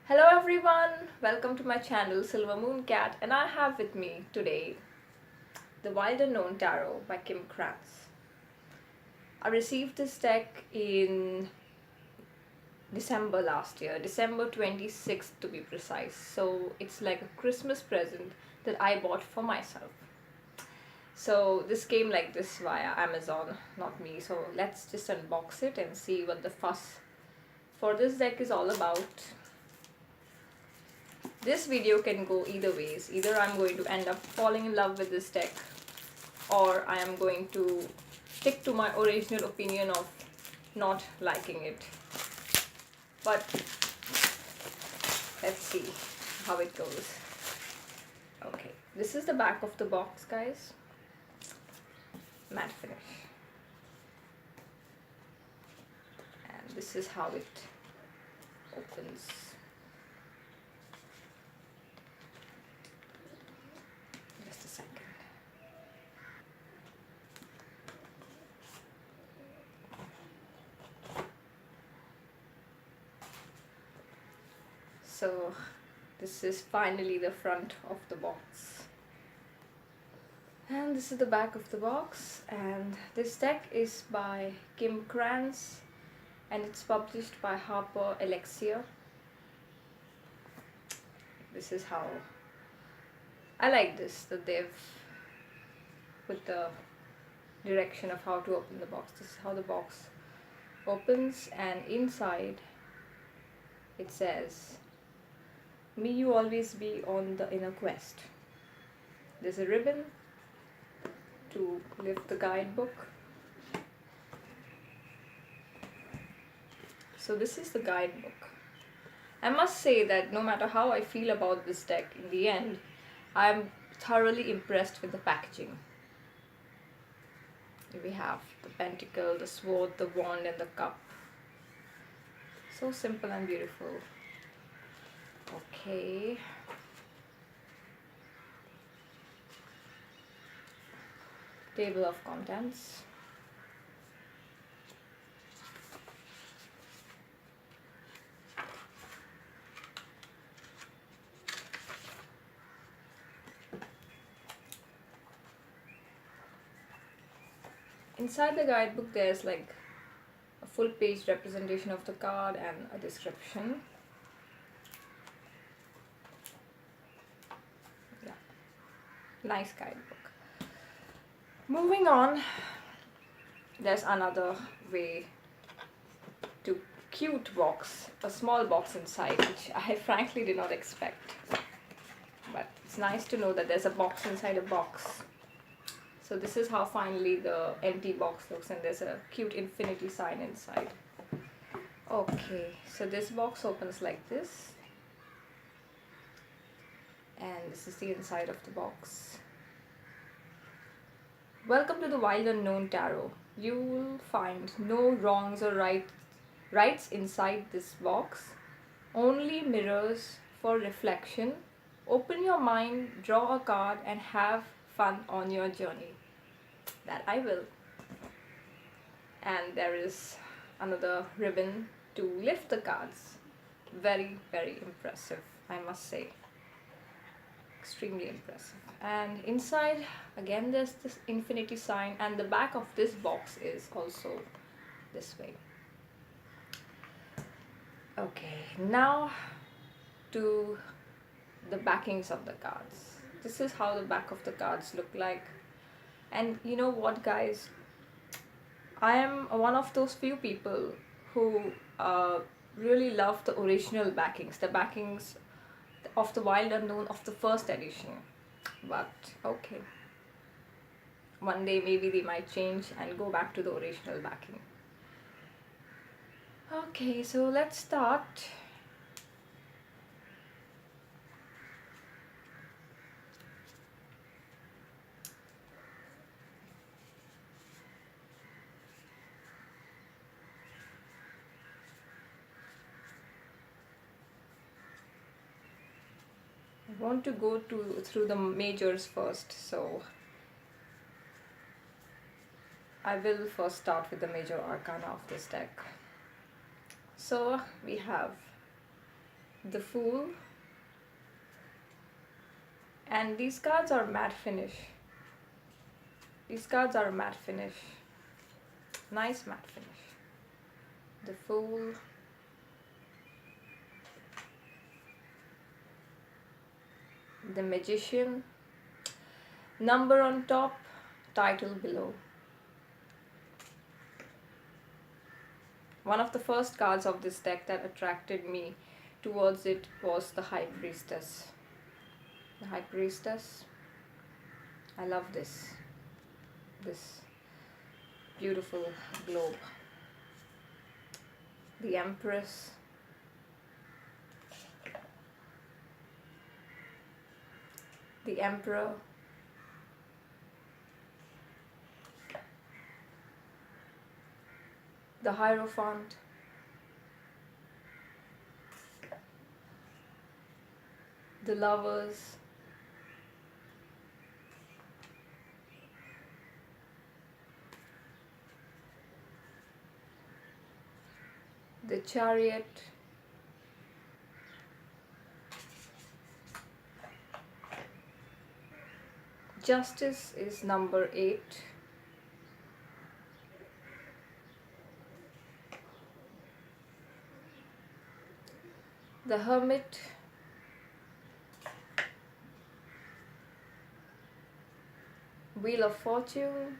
Hello everyone, welcome to my channel Silver Moon Cat, and I have with me today The Wild Unknown Tarot by Kim Krantz. I received this deck in December last year, December 26th to be precise. So it's like a Christmas present that I bought for myself. So this came like this via Amazon, not me. So let's just unbox it and see what the fuss for this deck is all about. This video can go either ways. Either I'm going to end up falling in love with this deck, or I am going to stick to my original opinion of not liking it. But let's see how it goes. Okay, this is the back of the box, guys. Matte finish. And this is how it opens. Just a second. So this is finally the front of the box. And this is the back of the box, and this deck is by Kim Krantz and it's published by Harper Elixir. This is how I like this, that they've put the direction of how to open the box. This is how the box opens, and inside it says, "May you always be on the inner quest." There's a ribbon to lift the guidebook. So this is the guidebook. I must say that no matter how I feel about this deck, in the end, I'm thoroughly impressed with the packaging. Here we have the pentacle, the sword, the wand, and the cup. So simple and beautiful. Okay. Table of contents. Inside the guidebook there's like a full page representation of the card and a description. Yeah, nice guidebook. Moving on, there's another way to cute box, a small box inside, which I frankly did not expect. But it's nice to know that there's a box inside a box. So this is how finally the empty box looks, and there's a cute infinity sign inside. Okay, so this box opens like this. And this is the inside of the box. Welcome to the Wild Unknown Tarot. You will find no wrongs or rights inside this box. Only mirrors for reflection. Open your mind, draw a card, and have fun on your journey. That I will. And there is another ribbon to lift the cards. Very, very impressive, I must say. Extremely impressive. And inside again there's this infinity sign, and the back of this box is also this way. Okay, now to the backings of the cards. This is how the back of the cards look like. And you know what, guys, I am one of those few people who really love the original backings, the backings of the Wild Unknown of the first edition. But okay, one day maybe they might change and go back to the original backing. Okay, so let's start. I want to go through the majors first, so I will first start with the major arcana of this deck. So we have the Fool, and these cards are matte finish. These cards are matte finish. Nice matte finish. The Fool, the Magician, number on top, title below. One of the first cards of this deck that attracted me towards it was the High Priestess. The High Priestess. I love this beautiful globe. The Empress. The Emperor. The Hierophant. The Lovers. The Chariot. Justice is number 8. The Hermit. Wheel of Fortune.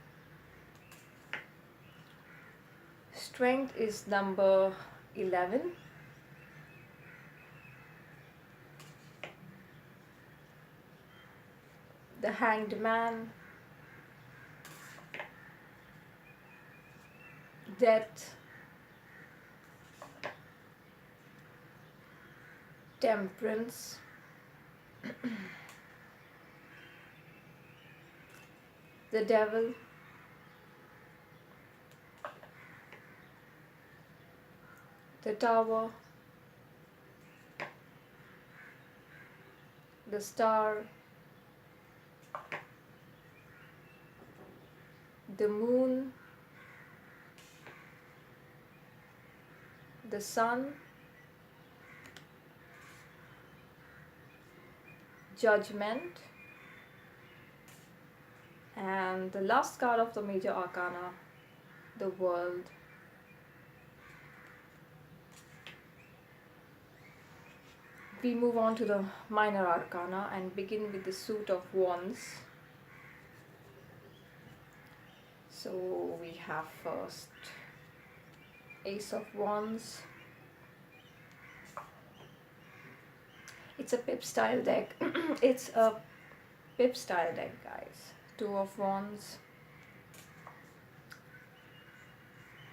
Strength is number 11. The Hanged Man. Death. Temperance. The Devil. The Tower. The Star. The Moon. The Sun. Judgment. And the last card of the major arcana, the World. We move on to the minor arcana and begin with the Suit of Wands. So we have first Ace of Wands. It's a pip style deck. It's a pip style deck, guys. Two of Wands.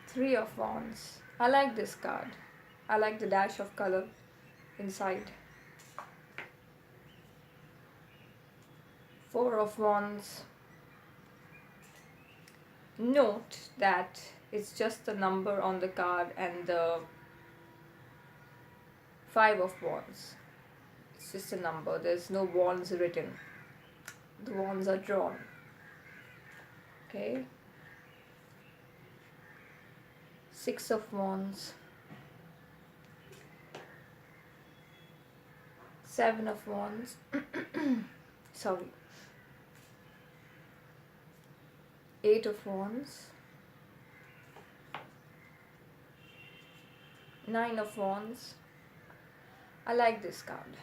Three of Wands. I like this card. I like the dash of color inside. Four of Wands. Note that it's just the number on the card and the Five of Wands. It's just a number. There's no wands written. The wands are drawn. Okay. Six of Wands. Seven of Wands. Sorry. Eight of Wands. Nine of Wands. I like this card.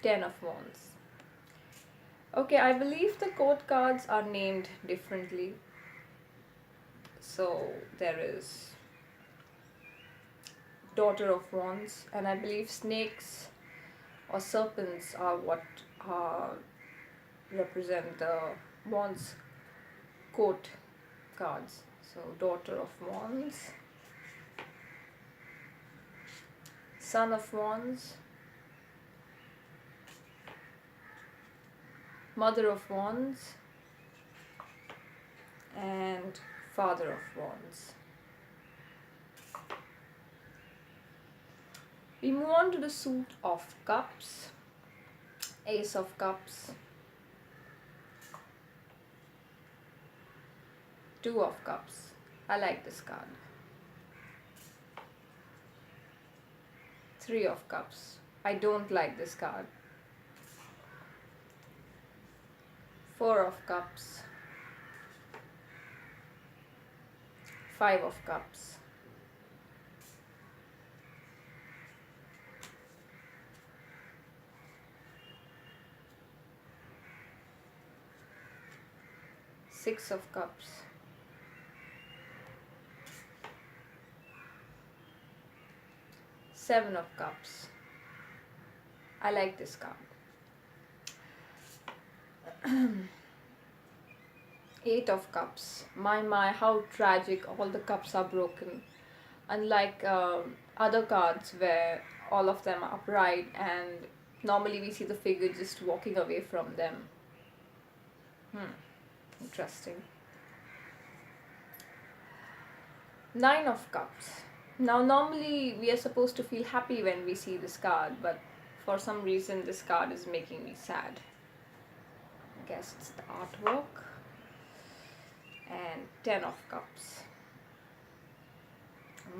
10 of Wands. Okay, I believe the court cards are named differently. So there is Daughter of Wands, and I believe snakes or serpents are what represent the Wands court cards. So Daughter of Wands, Son of Wands, Mother of Wands, and Father of Wands. We move on to the Suit of Cups, Ace of Cups, Two of Cups. I like this card. Three of Cups. I don't like this card. Four of Cups. Five of Cups. Six of Cups. Seven of Cups. I like this card. Eight of Cups. My, how tragic, all the cups are broken. Unlike other cards where all of them are upright and normally we see the figure just walking away from them. Interesting. Nine of Cups. Now, normally we are supposed to feel happy when we see this card, but for some reason this card is making me sad. I guess it's the artwork. And Ten of Cups.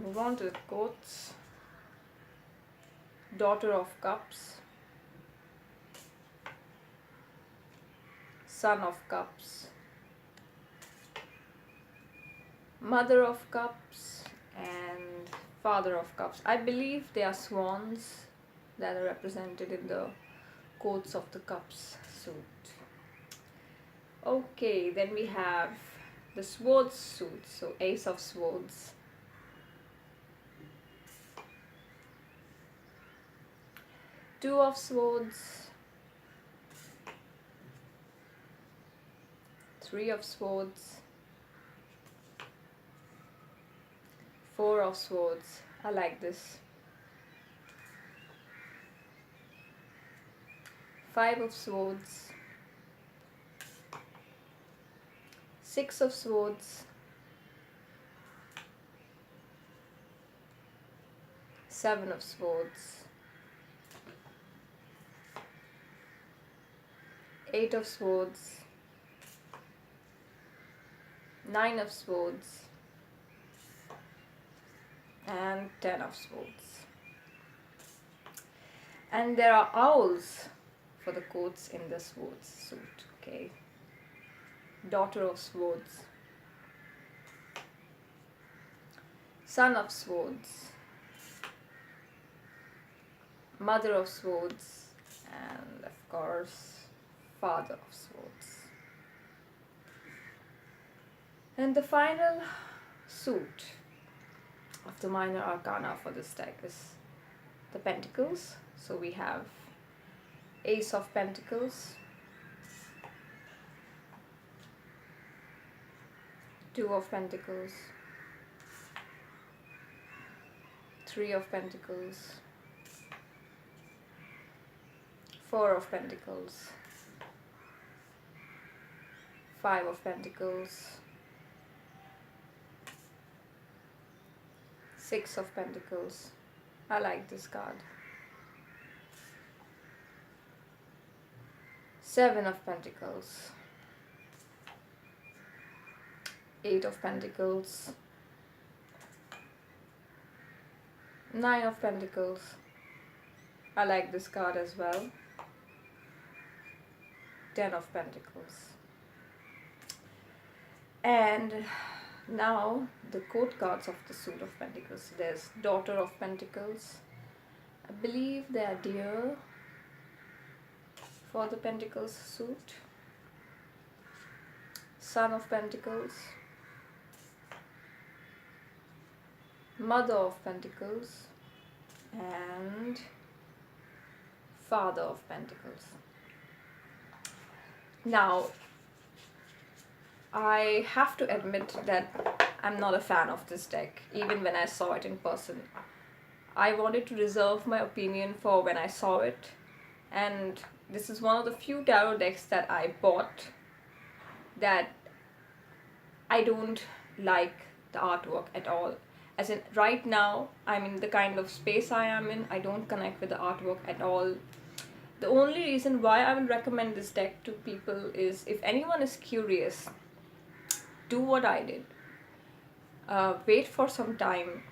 Move on to the quotes. Daughter of Cups. Son of Cups. Mother of Cups and Father of Cups. I believe they are swans that are represented in the coats of the Cups suit. Okay, then we have the Swords suit, so Ace of Swords. Two of Swords. Three of Swords. Four of Swords. I like this. Five of Swords. Six of Swords. Seven of Swords. Eight of Swords. Nine of Swords. And Ten of Swords. And there are owls for the quotes in the Swords suit. Okay. Daughter of Swords. Son of Swords. Mother of Swords. And of course, Father of Swords. And the final suit of the minor arcana for this deck is the Pentacles. So we have Ace of Pentacles, Two of Pentacles, Three of Pentacles, Four of Pentacles, Five of Pentacles, Six of Pentacles. I like this card. Seven of Pentacles. Eight of Pentacles. Nine of Pentacles. I like this card as well. Ten of Pentacles. And now the quote cards of the suit of Pentacles. There's Daughter of Pentacles. I believe they are deer for the Pentacles suit. Son of Pentacles. Mother of Pentacles. And Father of Pentacles. Now, I have to admit that I'm not a fan of this deck, even when I saw it in person. I wanted to reserve my opinion for when I saw it, and this is one of the few tarot decks that I bought that I don't like the artwork at all. As in, right now, I'm in the kind of space I am in, I don't connect with the artwork at all. The only reason why I will recommend this deck to people is if anyone is curious, do what I did. Wait for some time,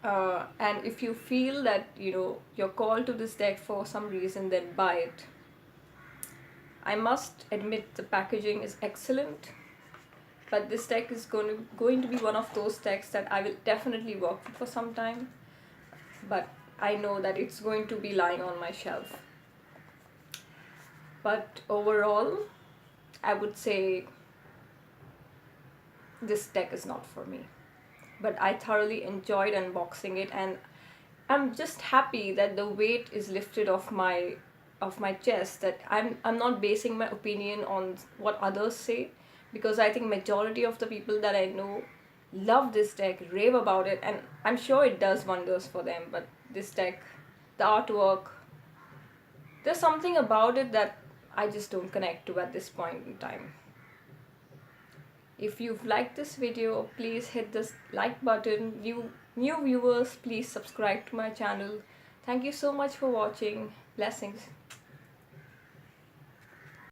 And if you feel that you're called to this deck for some reason, then buy it. I must admit the packaging is excellent, but this deck is going to be one of those decks that I will definitely work with for some time, but I know that it's going to be lying on my shelf. But overall, I would say this deck is not for me. But I thoroughly enjoyed unboxing it, and I'm just happy that the weight is lifted off my chest, that I'm not basing my opinion on what others say, because I think majority of the people that I know love this deck, rave about it, and I'm sure it does wonders for them. But this deck, the artwork, there's something about it that I just don't connect to at this point in time. If you've liked this video, please hit this like button. New viewers, please subscribe to my channel. Thank you so much for watching. Blessings.